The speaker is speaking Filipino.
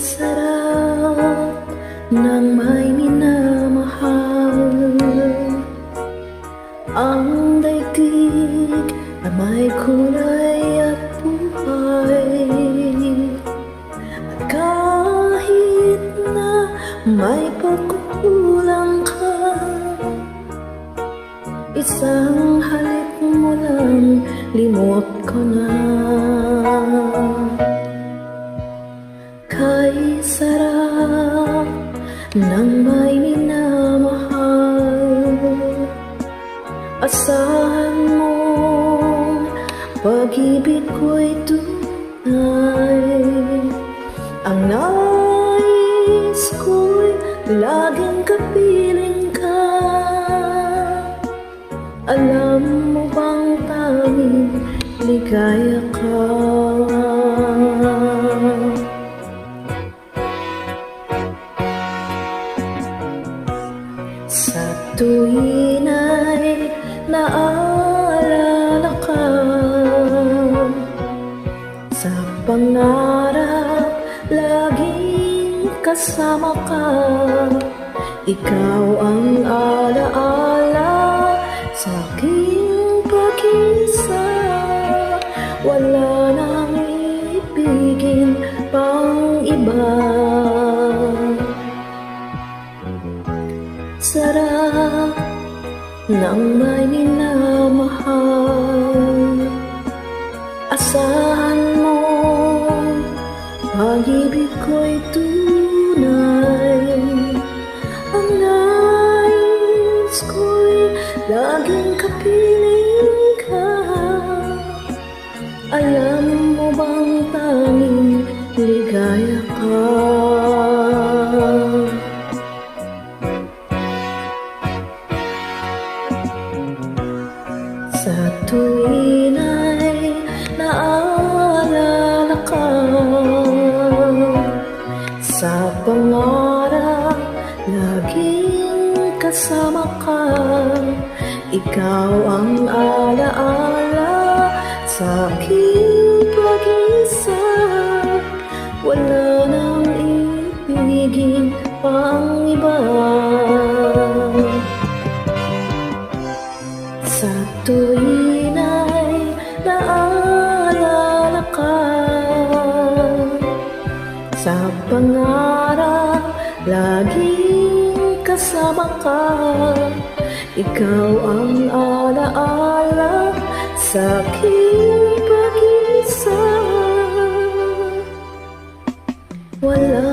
sarap ng may minamahal. Ang daigdig ay may kulay at buhay. At kahit na may pagkukulang ka, isang halik mo lang, limot ko na. Kay sarap ng may minamahal, asahan mo pag-ibig ko'y tunay. Ang nais ko'y laging kapiling ka. Alam mo bang tanging ligaya ka? Sa tuwin ay naalala ka, sa pangarap laging kasama ka. Ikaw ang alaala sa aking pag-isa. Wala nang ibigin pang iba. Sarap ng may minamahal, asahan mo pag-ibig ko'y tunay. Ang nais ko'y laging kapiling ka. Alam mo bang tanging ligaya ka? Sa tuwin ay naalala ka, sa pangarap laging kasama ka. Ikaw ang alaala sa aking pag-isa. Wala nang ibigin pang iba. Sa tuwin ay naalala ka, sa pangarap laging kasama ka. Ikaw ang alaala sa aking pag-isa. Wala